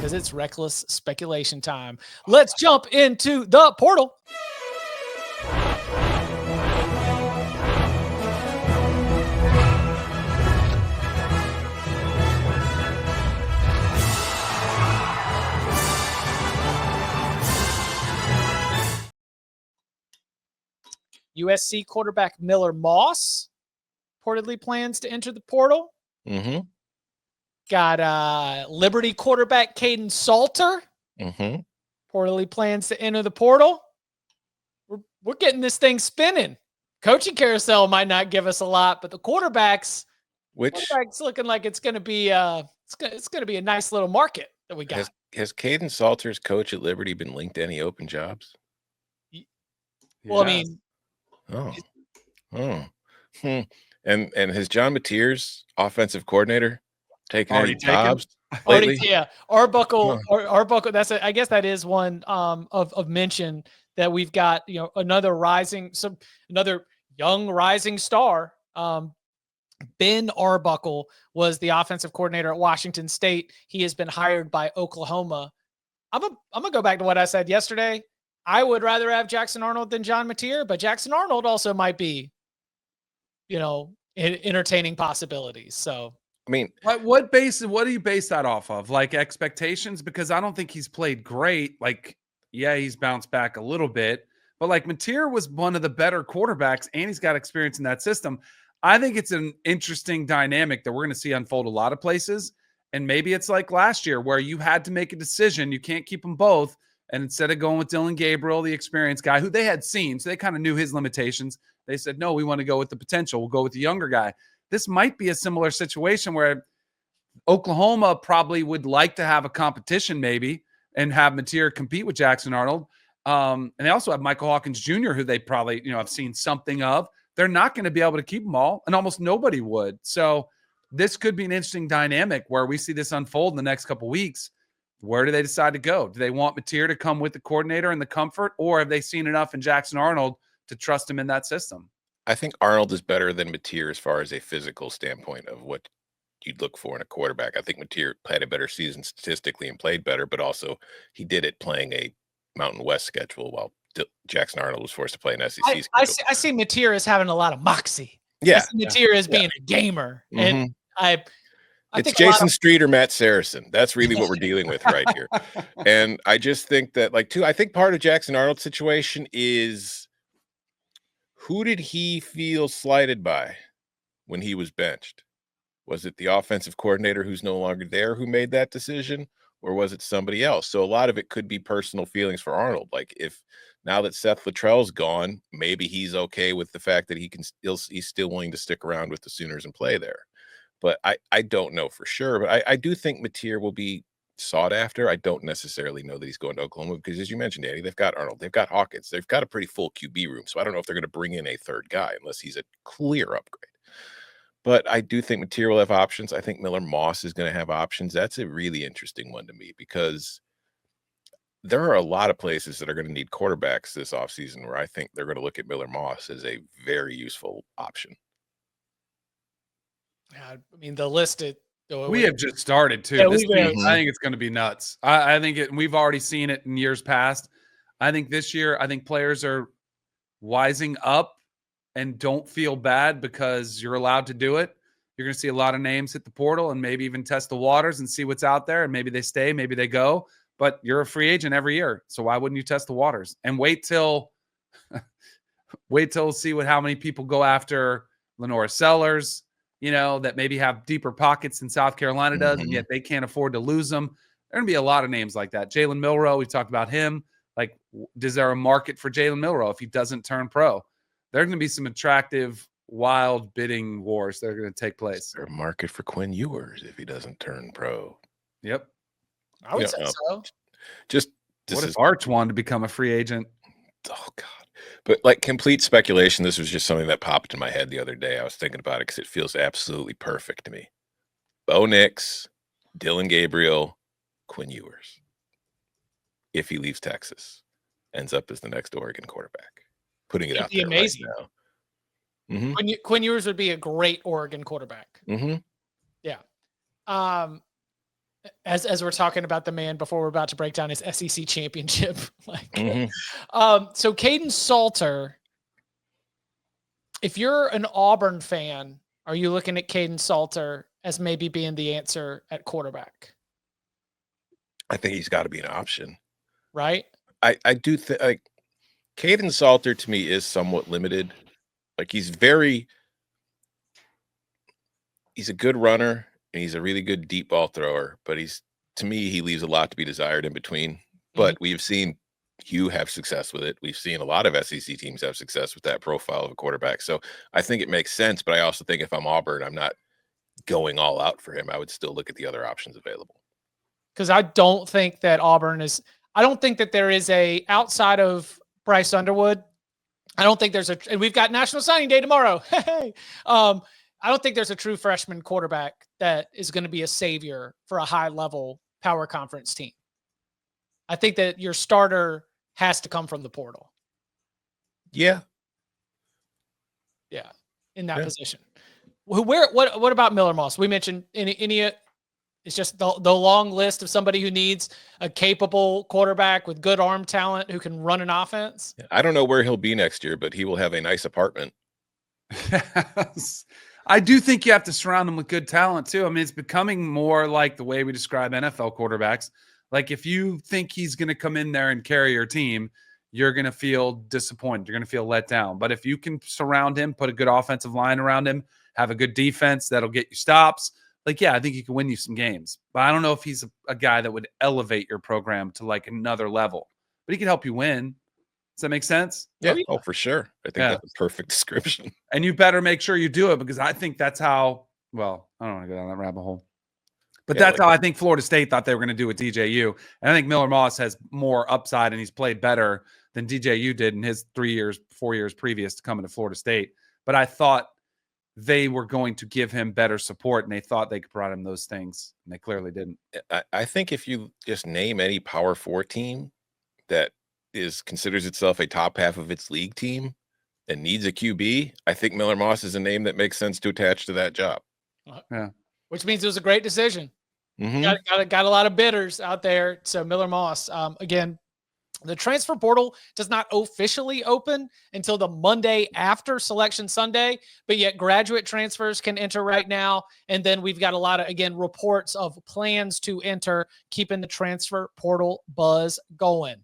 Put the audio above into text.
because it's reckless speculation time. Let's jump into the portal. USC quarterback Miller Moss reportedly plans to enter the portal. Mm-hmm. Got Liberty quarterback Kaidon Salter. Mm-hmm. Reportedly plans to enter the portal. We're getting this thing spinning. Coaching carousel might not give us a lot, but the quarterbacks looking like it's going to be it's going to be a nice little market that we got. Has Kaidon Salter's coach at Liberty been linked to any open jobs? Well, I mean, And has John Mateer's offensive coordinator taken any jobs lately? Yeah, Arbuckle. That's I guess that is one of mention that we've got. Another young rising star. Ben Arbuckle was the offensive coordinator at Washington State. He has been hired by Oklahoma. I'm gonna go back to what I said yesterday. I would rather have Jackson Arnold than John Mateer, but Jackson Arnold also might be, entertaining possibilities. So, I mean, what do you base that off of? Like expectations? Because I don't think he's played great. Like, yeah, he's bounced back a little bit, but like Mateer was one of the better quarterbacks and he's got experience in that system. I think it's an interesting dynamic that we're going to see unfold a lot of places. And maybe it's like last year where you had to make a decision. You can't keep them both. And instead of going with Dylan Gabriel, the experienced guy who they had seen, so they kind of knew his limitations, they said, no, we want to go with the potential. We'll go with the younger guy. This might be a similar situation where Oklahoma probably would like to have a competition maybe and have Mateer compete with Jackson Arnold. And they also have Michael Hawkins Jr., who they probably, have seen something of. They're not going to be able to keep them all, and almost nobody would. So this could be an interesting dynamic where we see this unfold in the next couple of weeks. Where do they decide to go? Do they want Mateer to come with the coordinator and the comfort, or have they seen enough in Jackson Arnold to trust him in that system? I think Arnold is better than Mateer as far as a physical standpoint of what you'd look for in a quarterback. I think Mateer had a better season statistically and played better, but also he did it playing a Mountain West schedule while Jackson Arnold was forced to play an SEC schedule. I see Mateer as having a lot of moxie. Yeah. I see Mateer as being a gamer. Mm-hmm. And it's Jason Street or Matt Saracen. That's really what we're dealing with right here. And I just think that, I think part of Jackson Arnold's situation is, who did he feel slighted by when he was benched? Was it the offensive coordinator who's no longer there who made that decision, or was it somebody else? So a lot of it could be personal feelings for Arnold. Like, if now that Seth Luttrell's gone, maybe he's okay with the fact that he's still willing to stick around with the Sooners and play there. But I don't know for sure. But I do think Mateer will be sought after. I don't necessarily know that he's going to Oklahoma because, as you mentioned, Danny, they've got Arnold, they've got Hawkins, they've got a pretty full QB room. So I don't know if they're going to bring in a third guy unless he's a clear upgrade. But I do think Mateer will have options. I think Miller Moss is going to have options. That's a really interesting one to me because there are a lot of places that are going to need quarterbacks this offseason where I think they're going to look at Miller Moss as a very useful option. Yeah, I mean, the list we have just started too. Yeah, I think it's going to be nuts. I think we've already seen it in years past. I think this year, players are wising up and don't feel bad because you're allowed to do it. You're going to see a lot of names hit the portal and maybe even test the waters and see what's out there. And maybe they stay, maybe they go. But you're a free agent every year, so why wouldn't you test the waters and wait till see how many people go after Lenora Sellers? That maybe have deeper pockets than South Carolina does, and yet they can't afford to lose them. There are going to be a lot of names like that. Jalen Milroe, we talked about him. Like, is there a market for Jalen Milroe if he doesn't turn pro? There are going to be some attractive, wild bidding wars that are going to take place. Is there a market for Quinn Ewers if he doesn't turn pro? Yep. I would say so. What if Arch wanted to become a free agent? Oh, God. But complete speculation, this was just something that popped in my head the other day. I was thinking about it because it feels absolutely perfect to me. Bo Nix, Dylan Gabriel, Quinn Ewers. If he leaves Texas, ends up as the next Oregon quarterback. Putting it out there amazing. Right now. Mm-hmm. Quinn Ewers would be a great Oregon quarterback. Mm-hmm. Yeah. As we're talking about the man before we're about to break down his SEC championship. So Kaidon Salter, if you're an Auburn fan, are you looking at Kaidon Salter as maybe being the answer at quarterback? I think he's got to be an option. Right? I do think like Kaidon Salter to me is somewhat limited. Like he's a good runner and he's a really good deep ball thrower, but to me, he leaves a lot to be desired in between. But we've seen Hugh have success with it. We've seen a lot of SEC teams have success with that profile of a quarterback. So I think it makes sense. But I also think if I'm Auburn, I'm not going all out for him. I would still look at the other options available. Because I don't think that I don't think that there is outside of Bryce Underwood, I don't think and we've got National Signing Day tomorrow. Hey, I don't think there's a true freshman quarterback that is going to be a savior for a high level power conference team. I think that your starter has to come from the portal. Yeah. Yeah. In that position. What about Miller Moss? We mentioned it's just the long list of somebody who needs a capable quarterback with good arm talent who can run an offense. I don't know where he'll be next year, but he will have a nice apartment. Yes. I do think you have to surround him with good talent too. I mean, it's becoming more like the way we describe NFL quarterbacks. Like if you think he's going to come in there and carry your team, you're going to feel disappointed. You're going to feel let down. But if you can surround him, put a good offensive line around him, have a good defense that'll get you stops, like, yeah, I think he can win you some games. But I don't know if he's a guy that would elevate your program to like another level. But he can help you win. Does that make sense? Yeah. Oh, for sure. I think that's a perfect description. And you better make sure you do it because I think that's how, well, I don't want to go down that rabbit hole. But that's how I think Florida State thought they were going to do with DJU. And I think Miller Moss has more upside and he's played better than DJU did in his 4 years previous to coming to Florida State. But I thought they were going to give him better support and they thought they could provide him those things. And they clearly didn't. I think if you just name any Power 4 team that considers itself a top half of its league team and needs a QB, I think Miller Moss is a name that makes sense to attach to that job. Yeah. Which means it was a great decision. Got a lot of bidders out there. So Miller Moss, again, the transfer portal does not officially open until the Monday after Selection Sunday, but yet graduate transfers can enter right now. And then we've got a lot of, again, reports of plans to enter, keeping the transfer portal buzz going.